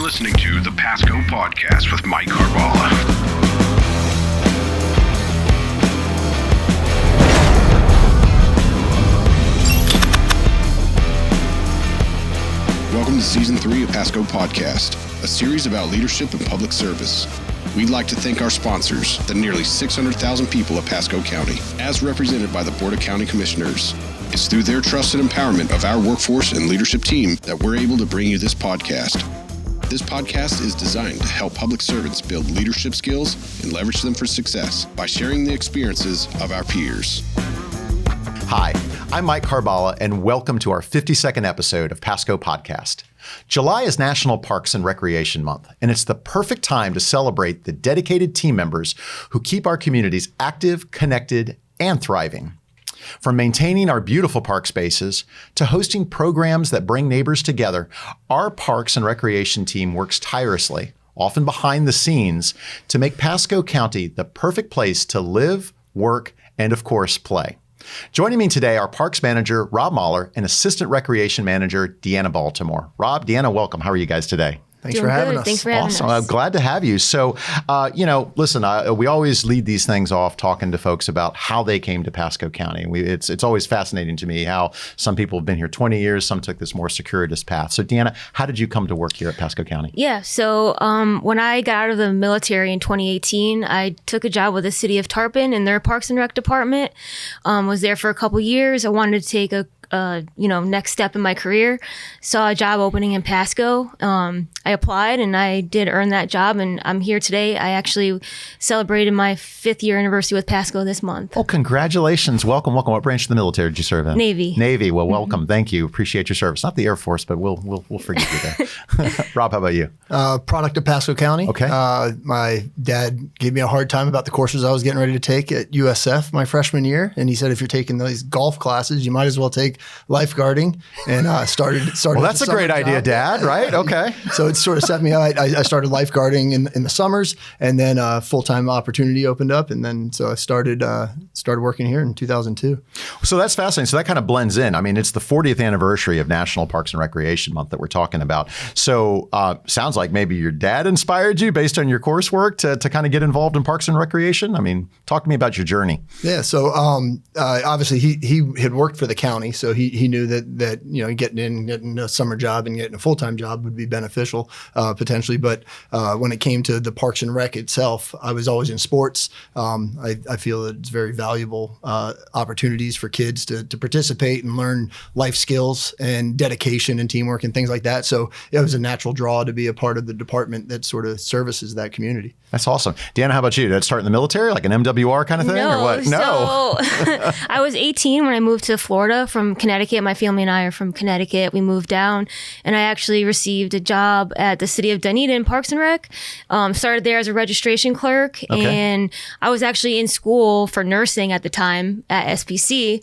listening to the Pasco Podcast with Mike Carballa. Welcome to Season 3 of Pasco Podcast, a series about leadership and public service. We'd like to thank our sponsors, the nearly 600,000 people of Pasco County, as represented by the Board of County Commissioners. It's through their trust and empowerment of our workforce and leadership team that we're able to bring you this podcast. This podcast is designed to help public servants build leadership skills and leverage them for success by sharing the experiences of our peers. Hi, I'm Mike Carballa, and welcome to our 52nd episode of Pasco Podcast. July is National Parks and Recreation Month, and it's the perfect time to celebrate the dedicated team members who keep our communities active, connected, and thriving. From maintaining our beautiful park spaces to hosting programs that bring neighbors together, our Parks and Recreation team works tirelessly, often behind the scenes, to make Pasco County the perfect place to live, work, and of course, play. Joining me today are Parks Manager Rob Mahler and Assistant Recreation Manager Deanna Baltimore. Rob, Deanna, welcome. How are you guys today? Thanks for having us. Thanks for having us. Awesome. I'm glad to have you. So, listen, we always lead these things off talking to folks about how they came to Pasco County. It's always fascinating to me how some people have been here 20 years, some took this more circuitous path. So, Deanna, how did you come to work here at Pasco County? Yeah, so when I got out of the military in 2018, I took a job with the city of Tarpon in their Parks and Rec department. Was there for a couple years. I wanted to take a next step in my career. Saw a job opening in Pasco. I applied and I did earn that job, and I'm here today. I actually celebrated my 5th year anniversary with Pasco this month. Oh, congratulations. Welcome. What branch of the military did you serve in? Navy. Well, welcome. Mm-hmm. Thank you. Appreciate your service. Not the Air Force, but we'll forgive you there. Rob, how about you? Product of Pasco County. Okay. My dad gave me a hard time about the courses I was getting ready to take at USF my freshman year. And he said, if you're taking these golf classes, you might as well take lifeguarding, and started. Well, that's a great idea, Dad, right? Okay. So it sort of set me up. I started lifeguarding in the summers, and then a full-time opportunity opened up, and then so I started working here in 2002. So that's fascinating. So that kind of blends in. I mean, it's the 40th anniversary of National Parks and Recreation Month that we're talking about. So sounds like maybe your dad inspired you based on your coursework to kind of get involved in parks and recreation. I mean, talk to me about your journey. Yeah. So obviously he had worked for the county, so he knew that getting a summer job and getting a full-time job would be beneficial potentially. But when it came to the Parks and Rec itself, I was always in sports. I feel that it's very valuable opportunities for kids to participate and learn life skills and dedication and teamwork and things like that. So it was a natural draw to be a part of the department that sort of services that community. That's awesome. Deanna, how about you? Did it start in the military, like an MWR kind of thing, or what? No. So I was 18 when I moved to Florida from Connecticut. My family and I are from Connecticut. We moved down, and I actually received a job at the city of Dunedin in Parks and Rec. Started there as a registration clerk, and I was actually in school for nursing at the time at SPC.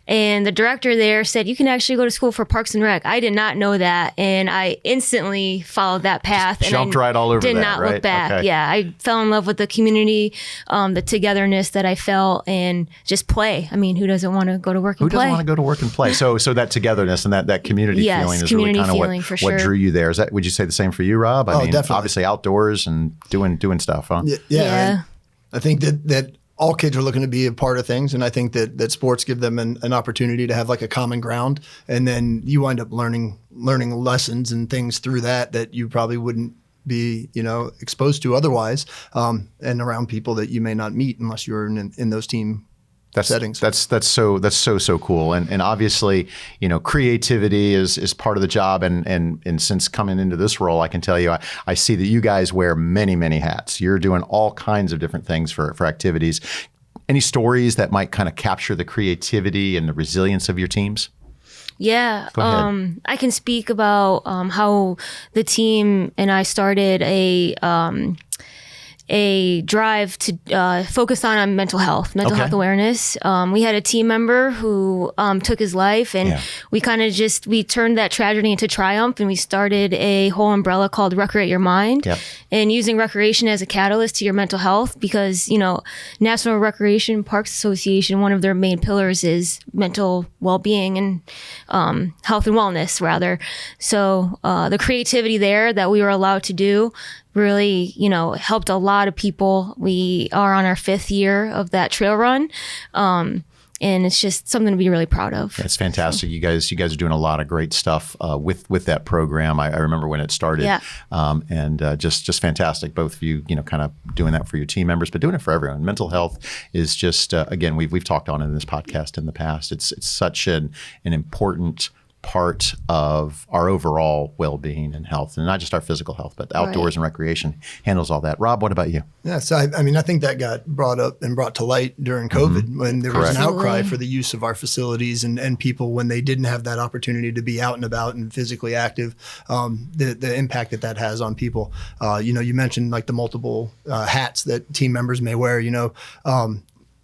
And the director there said, you can actually go to school for Parks and Rec. I did not know that. And I instantly followed that path. Jumped and I right all over did that, not right? look back. Okay. Yeah, I fell in love with the community, the togetherness that I felt, and just play. I mean, who doesn't want to go to work and play? Who doesn't want to go to work and play? So that togetherness and that community feeling is really kind of what drew you there. Would you say the same for you, Rob? I mean, definitely. Obviously outdoors and doing stuff, huh? Yeah. I think that all kids are looking to be a part of things. And I think that sports give them an opportunity to have like a common ground. And then you wind up learning lessons and things through that you probably wouldn't be, exposed to otherwise, and around people that you may not meet unless you're in those team settings. That's so cool. And obviously, creativity is part of the job. And since coming into this role, I can tell you, I see that you guys wear many, many hats. You're doing all kinds of different things for activities. Any stories that might kind of capture the creativity and the resilience of your teams? Yeah, I can speak about how the team and I started a drive to focus on mental health awareness. We had a team member who took his life, and we kind of we turned that tragedy into triumph, and we started a whole umbrella called Recreate Your Mind, and using recreation as a catalyst to your mental health, because, National Recreation Parks Association, one of their main pillars is mental well-being and health and wellness, rather. So the creativity there that we were allowed to do really, helped a lot of people. We are on our 5th year of that trail run. And it's just something to be really proud of. That's fantastic. So, you guys are doing a lot of great stuff with that program. I remember when it started, and just fantastic. Both of you, kind of doing that for your team members, but doing it for everyone. Mental health is just again, we've talked on it in this podcast in the past. It's such an important part of our overall well-being and health, and not just our physical health, but outdoors and recreation handles all that. Rob, what about you? Yeah, so I think that got brought up and brought to light during COVID when there was an outcry for the use of our facilities, and people, when they didn't have that opportunity to be out and about and physically active, the impact that has on people. You mentioned like the multiple hats that team members may wear.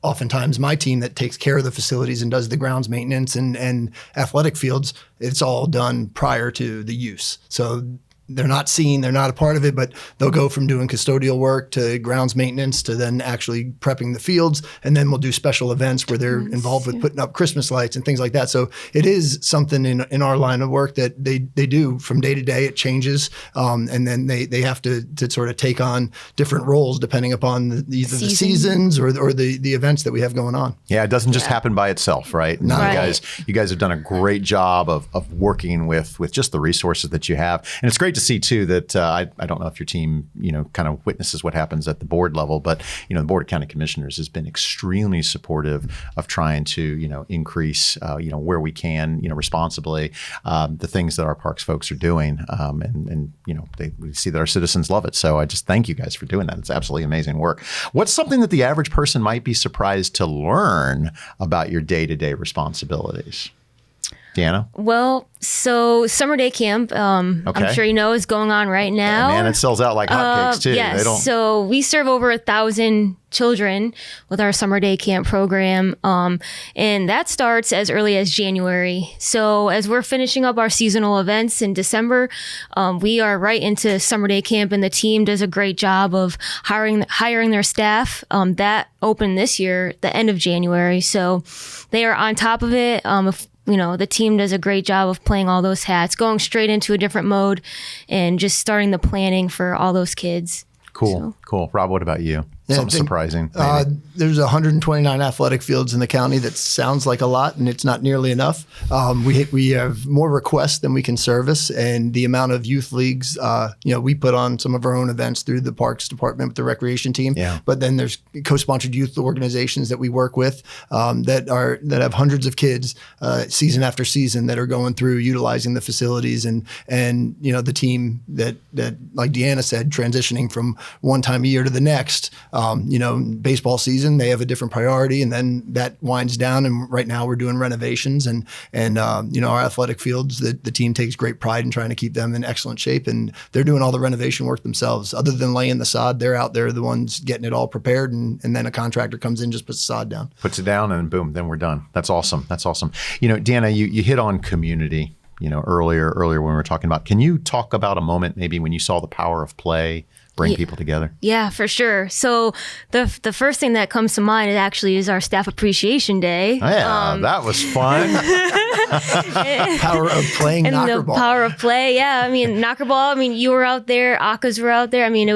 Oftentimes my team that takes care of the facilities and does the grounds maintenance and athletic fields, it's all done prior to the use. So they're not seen, they're not a part of it, but they'll go from doing custodial work to grounds maintenance to then actually prepping the fields. And then we'll do special events where they're involved with putting up Christmas lights and things like that. So it is something in our line of work that they do from day to day. It changes. And then they have to sort of take on different roles depending upon either the seasons or the events that we have going on. Yeah, it doesn't just happen by itself, right? No. You guys have done a great job of working with just the resources that you have. And it's great to see too that I don't know if your team kind of witnesses what happens at the board level, but the Board of County Commissioners has been extremely supportive of trying to increase where we can responsibly the things that our parks folks are doing, and we see that our citizens love it. So I just thank you guys for doing that. It's absolutely amazing work. What's something that the average person might be surprised to learn about your day-to-day responsibilities? Deanna? Well, so summer day camp, I'm sure is going on right now. Man, it sells out like hotcakes too. Yes, so we serve over 1,000 children with our summer day camp program, and that starts as early as January. So as we're finishing up our seasonal events in December, we are right into summer day camp, and the team does a great job of hiring their staff. That opened this year, the end of January. So they are on top of it. The team does a great job of playing all those hats, going straight into a different mode and just starting the planning for all those kids. Cool. Rob, what about you? Something surprising. There's 129 athletic fields in the county. That sounds like a lot, and it's not nearly enough. We have more requests than we can service, and the amount of youth leagues. We put on some of our own events through the Parks Department with the recreation team. Yeah. But then there's co-sponsored youth organizations that we work with that have hundreds of kids season after season that are going through utilizing the facilities, and the team that like Deanna said, transitioning from one time a year to the next. Baseball season, they have a different priority, and then that winds down. And right now we're doing renovations and our athletic fields, the team takes great pride in trying to keep them in excellent shape. And they're doing all the renovation work themselves. Other than laying the sod, they're out there, the ones getting it all prepared. And then a contractor comes in, just puts the sod down. Puts it down and boom, then we're done. That's awesome. Deanna, you hit on community, earlier when we were talking about, can you talk about a moment maybe when you saw the power of play bring people together? Yeah, for sure. So the first thing that comes to mind is our Staff Appreciation Day. Yeah, that was fun. Power of playing and knocker the ball. Power of play. Yeah, knocker ball. You were out there, Akas were out there. It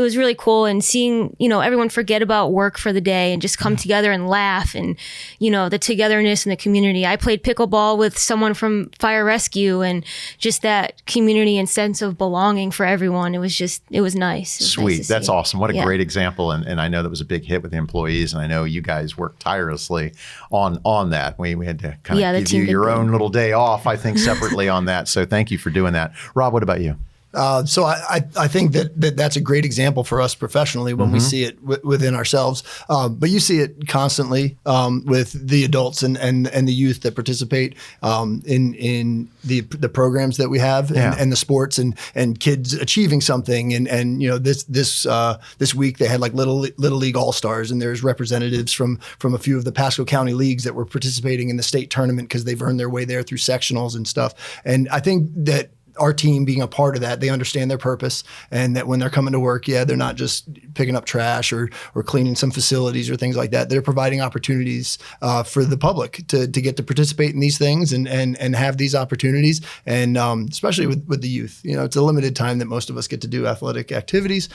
was really cool, and seeing everyone forget about work for the day and just come together and laugh, and the togetherness in the community. I played pickleball with someone from fire rescue, and just that community and sense of belonging for everyone. It was nice. Sweet. Nice That's awesome. What a great example. And I know that was a big hit with the employees. And I know you guys worked tirelessly on that. We had to kind of give you your own little day off, I think, separately on that. So thank you for doing that. Rob, what about you? So I think that's a great example for us professionally when we see it within ourselves. But you see it constantly with the adults and the youth that participate in the programs that we have and the sports and kids achieving something. And this week they had like Little League All-Stars, and there's representatives from a few of the Pasco County leagues that were participating in the state tournament because they've earned their way there through sectionals and stuff. And I think that our team being a part of that, they understand their purpose, and that when they're coming to work, they're not just picking up trash or cleaning some facilities or things like that. They're providing opportunities for the public to get to participate in these things and have these opportunities. And especially with the youth, it's a limited time that most of us get to do athletic activities.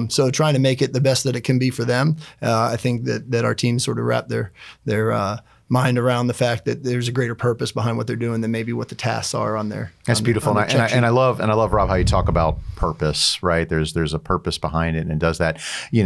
So trying to make it the best that it can be for them. I think that our team sort of wrap their mind around the fact that there's a greater purpose behind what they're doing than maybe what the tasks are on their. That's beautiful, and I love Rob how you talk about purpose. Right, there's a purpose behind it, and it does that.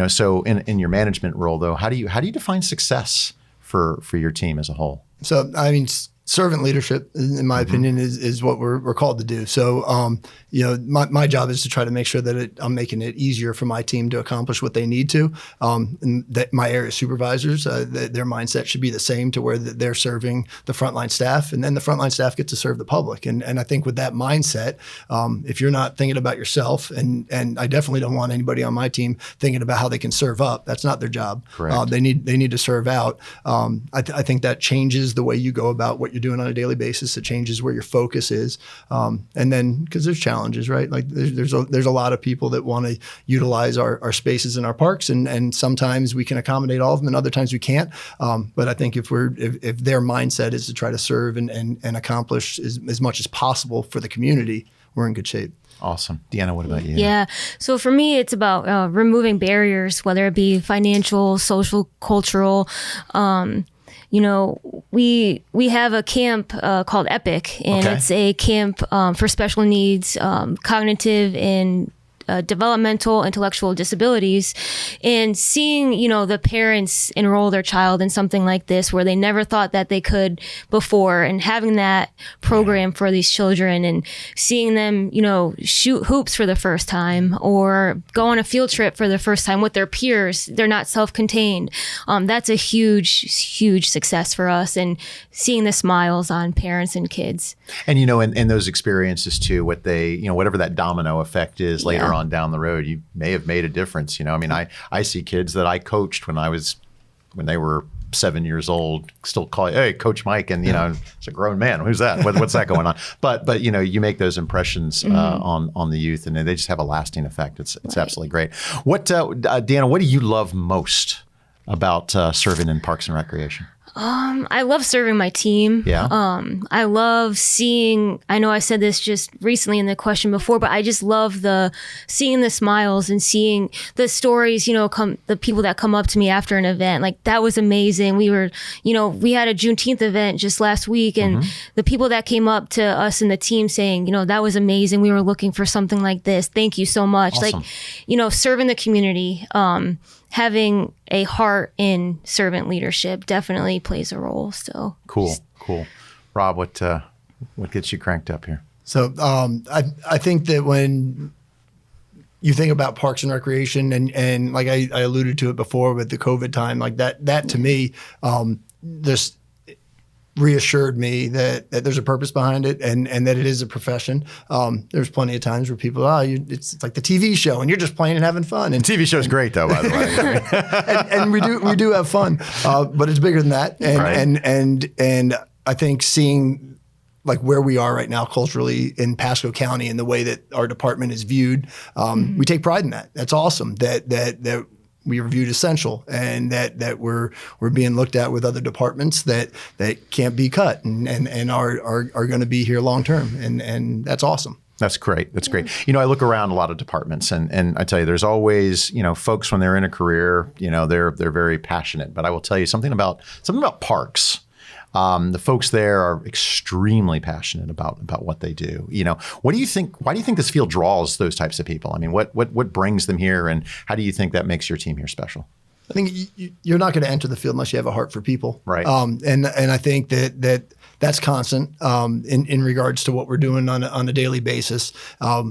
So in your management role, though, how do you define success for your team as a whole? So I mean, servant leadership, in my opinion, is what we're called to do. So, my job is to try to make sure that I'm making it easier for my team to accomplish what they need to. And that my area supervisors, their mindset should be the same, to where they're serving the frontline staff, and then the frontline staff get to serve the public. And I think with that mindset, if you're not thinking about yourself, and I definitely don't want anybody on my team thinking about how they can serve up. That's not their job. Correct. They need to serve out. I think that changes the way you go about what you're doing on a daily basis. It changes where your focus is. And then, because there's challenges, right? Like there's a lot of people that want to utilize our spaces in our parks, and sometimes we can accommodate all of them, and other times we can't. But I think if their mindset is to try to serve and accomplish as much as possible for the community, we're in good shape. Awesome. Deanna, what about you? Yeah. So for me, it's about removing barriers, whether it be financial, social, cultural. We have a camp called EPIC, and it's a camp for special needs, cognitive and developmental, intellectual disabilities, and seeing, the parents enroll their child in something like this where they never thought that they could before, and having that program for these children, and seeing them, shoot hoops for the first time, or go on a field trip for the first time with their peers. They're not self-contained. That's a huge success for us, and seeing the smiles on parents and kids. And, in those experiences too, what they, whatever that domino effect is later on down the road, you may have made a difference. I see kids that I coached when they were 7 years old, still call you, hey, Coach Mike, and it's a grown man. Who's that? What's that going on? But you make those impressions on the youth, and they just have a lasting effect. It's absolutely great. What Deanna, what do you love most about serving in Parks and Recreation? I love serving my team. Yeah. I love seeing, I know I said this just recently in the question before, but I just love seeing the smiles and seeing the stories, the people that come up to me after an event. Like, that was amazing. We had a Juneteenth event just last week, and the people that came up to us in the team saying, that was amazing. We were looking for something like this. Thank you so much. Awesome. Like, serving the community, having a heart in servant leadership definitely plays a role. So cool. Rob, what gets you cranked up here? So I think that when you think about Parks and Recreation, and like I alluded to it before with the COVID time, like that to me, just reassured me that there's a purpose behind it, and that it is a profession. There's plenty of times where people, it's like the TV show, and you're just playing and having fun. And the TV show is great, though, by the way. and we do have fun, but it's bigger than that. And I think seeing like where we are right now culturally in Pasco County and the way that our department is viewed, we take pride in that. That's awesome. That we are viewed essential, and that we're being looked at with other departments that can't be cut and are going to be here long term, and that's awesome. That's great. That's great. I look around a lot of departments, and I tell you, there's always, folks when they're in a career, they're very passionate. But I will tell you something about parks. The folks there are extremely passionate about what they do. What do you think? Why do you think this field draws those types of people? I mean, what brings them here, and how do you think that makes your team here special? I think you're not going to enter the field unless you have a heart for people. Right. And I think that's constant in regards to what we're doing on a daily basis.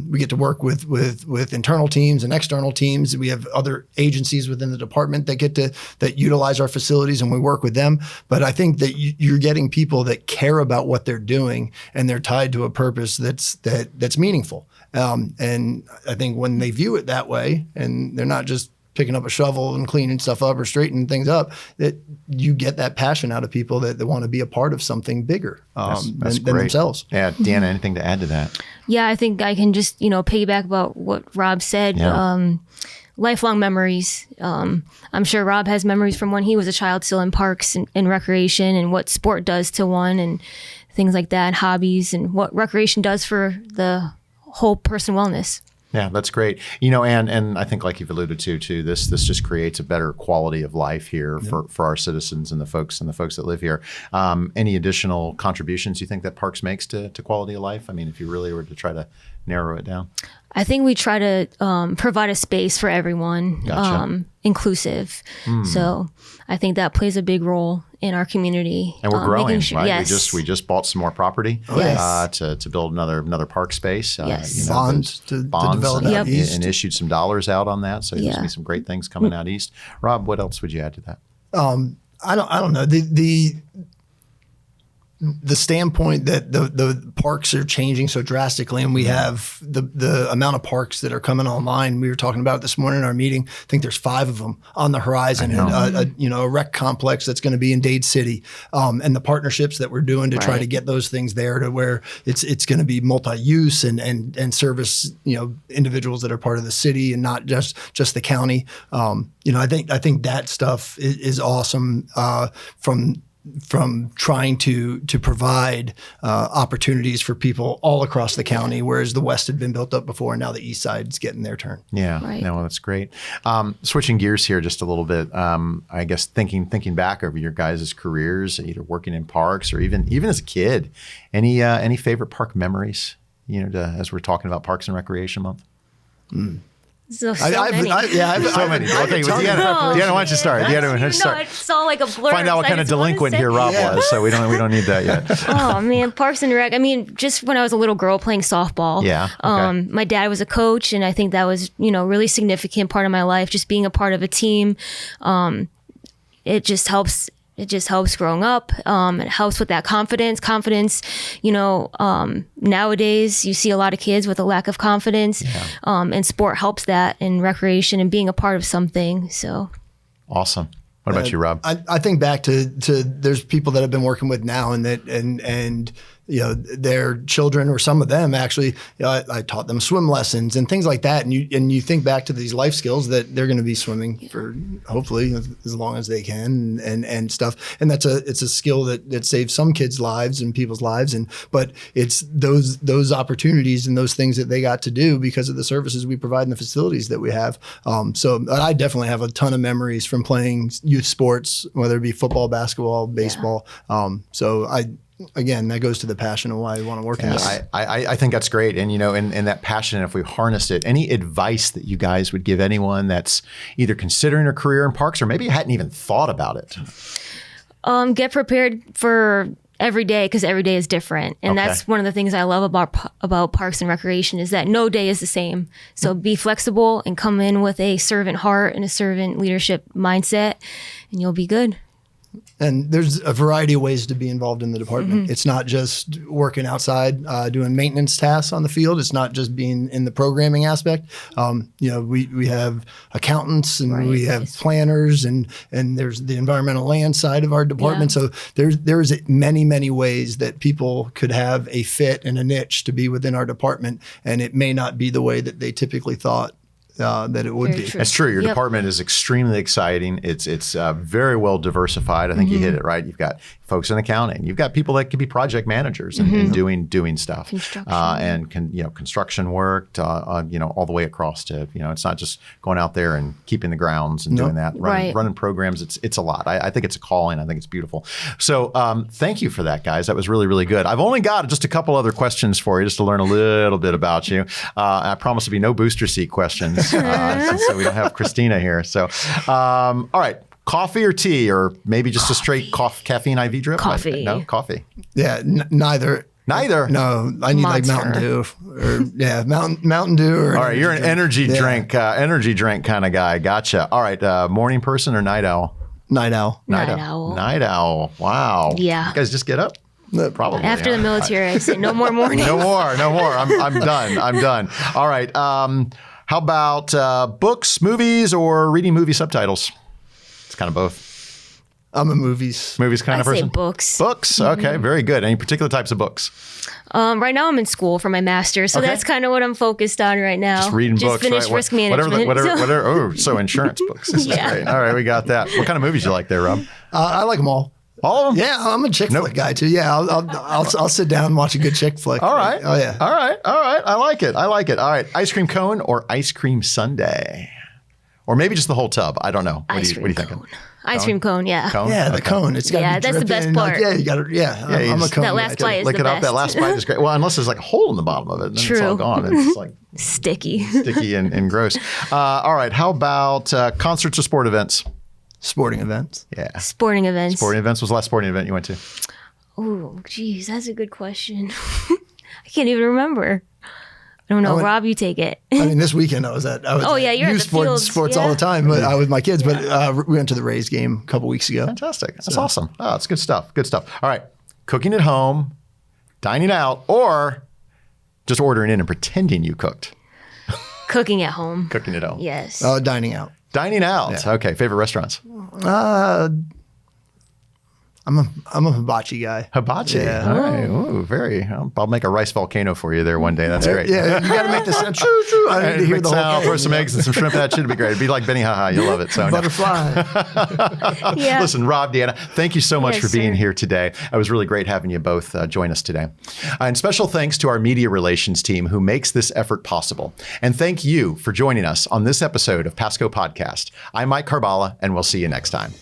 We get to work with internal teams and external teams. We have other agencies within the department that utilize our facilities, and we work with them. But I think that you're getting people that care about what they're doing, and they're tied to a purpose that's meaningful. And I think when they view it that way, and they're not just picking up a shovel and cleaning stuff up or straightening things up, that you get that passion out of people that want to be a part of something bigger than themselves. Yeah, Deanna, anything to add to that? Yeah, I think I can just, piggyback about what Rob said. Yeah. Lifelong memories. I'm sure Rob has memories from when he was a child still in parks and recreation, and what sport does to one and things like that, and hobbies, and what recreation does for the whole person wellness. Yeah, that's great. And I think, like you've alluded to, this just creates a better quality of life here for our citizens and the folks that live here. Any additional contributions you think that Parks makes to quality of life? I mean, if you really were to try to narrow it down. I think we try to provide a space for everyone, Gotcha. Inclusive. So I think that plays a big role in our community. And we're growing, right? Yes. We just bought some more property to build another park space. Yes. Bonds to develop out east. And issued some dollars out on that. So there's going to be some great things coming out east. Rob, what else would you add to that? I don't know. The standpoint that the parks are changing so drastically, and we have the amount of parks that are coming online. We were talking about it this morning in our meeting. I think there's 5 of them on the horizon, and a rec complex that's going to be in Dade City, and the partnerships that we're doing to try to get those things there to where it's going to be multi-use and service individuals that are part of the city and not just the county. I think that stuff is awesome from trying to provide opportunities for people all across the county, whereas the West had been built up before, and now the East Side's getting their turn. Yeah, right. No, well, that's great. Switching gears here just a little bit, I guess thinking back over your guys' careers, either working in parks or even as a kid, any favorite park memories? As we're talking about Parks and Recreation Month. So so many. Okay, Deanna, why don't you start? It's all like a blur. Find out what kind of delinquent here Rob was, so we don't need that yet. Oh man, Parks and Rec. I mean, just when I was a little girl playing softball. Yeah. Okay. My dad was a coach, and I think that was really significant part of my life. Just being a part of a team. It just helps. It just helps growing up. It helps with that confidence. Nowadays you see a lot of kids with a lack of confidence, and sport helps that, and recreation and being a part of something. So awesome. What about you, Rob? I think back to there's people that I've been working with now, and their children, or some of them actually, I taught them swim lessons and things like that. And you think back to these life skills that they're going to be swimming for hopefully as long as they can and stuff. And it's a skill that saves some kids' lives and people's lives. But it's those opportunities and those things that they got to do because of the services we provide and the facilities that we have. So I definitely have a ton of memories from playing youth sports, whether it be football, basketball, baseball. Again, that goes to the passion of why I want to work in this. I think that's great. And, and that passion, if we harnessed it, any advice that you guys would give anyone that's either considering a career in parks or maybe hadn't even thought about it? Get prepared for every day, because every day is different. And that's one of the things I love about Parks and Recreation is that no day is the same. So be flexible and come in with a servant heart and a servant leadership mindset, and you'll be good. And there's a variety of ways to be involved in the department. It's not just working outside, doing maintenance tasks on the field. It's not just being in the programming aspect. We have accountants and we have planners and there's the environmental land side of our department. So there's many, many ways that people could have a fit and a niche to be within our department. And it may not be the way that they typically thought that it would Very be. true. That's true. Your department is extremely exciting. It's very well diversified. I think you hit it right. You've got folks in accounting. You've got people that could be project managers and doing stuff. Construction work, all the way across to, it's not just going out there and keeping the grounds and doing that, running programs. It's a lot. I think it's a calling. I think it's beautiful. So thank you for that, guys. That was really, really good. I've only got just a couple other questions for you just to learn a little bit about you. I promise there'll be no booster seat questions so we don't have Christina here. So, all right. Coffee or tea, or maybe just a straight caffeine IV drip? Coffee. No, coffee. Yeah, neither. Neither? No, I need like Mountain Dew. Mountain Dew. Or all right, you're an energy drink kind of guy. Gotcha. All right, morning person or night owl? Night owl. Night owl. Wow. Yeah. You guys just get up? Probably. After the military, I say no more mornings. No more. I'm done. All right. How about books, movies, or reading movie subtitles? It's kind of both. I'm a movies kind of person. I say books. Books. Okay, very good. Any particular types of books? Right now I'm in school for my master's, so that's kind of what I'm focused on right now. Just reading books, finished risk management. Whatever. Oh, so insurance books. This is great. All right, we got that. What kind of movies you like there, Rob? I like them all. All of them? Yeah, I'm a chick flick guy too. Yeah, I'll sit down and watch a good chick flick. All right. Oh yeah. All right. I like it. All right. Ice cream cone or ice cream sundae? Or maybe just the whole tub. I don't know. What are you thinking? Ice cream cone, yeah. Cone? Yeah, the cone. It's got to be that's the best part. you got to. Yeah, I'm a cone. That last bite is the best. That last bite is great. Well, unless there's like a hole in the bottom of it, then it's all gone. It's like sticky and gross. All right. How about concerts or sport events? Sporting events. Yeah. Sporting events. Sporting events. Was the last sporting event you went to? Oh, geez, that's a good question. I can't even remember. I don't know. Rob, you take it. I mean, this weekend I was at you're at the sports all the time, but with my kids. But we went to the Rays game a couple weeks ago. Fantastic. That's awesome. Oh, it's good stuff. All right. Cooking at home, dining out, or just ordering in and pretending you cooked? Cooking at home. Cooking at home. Yes. Dining out. Dining out. Yeah. Okay. Favorite restaurants? I'm a hibachi guy. Hibachi. Yeah. All right. Ooh, I'll make a rice volcano for you there one day. That's great. Yeah, you got to make this sound true. I need to hear the whole thing. Throw some eggs and some shrimp. That should be great. It'd be like Benny Ha. You'll love it. So Butterfly. Yeah. Listen, Rob, Deanna, thank you so much for being sir. here today. It was really great having you both join us today. And special thanks to our media relations team who makes this effort possible. And thank you for joining us on this episode of Pasco Podcast. I'm Mike Carballa, and we'll see you next time.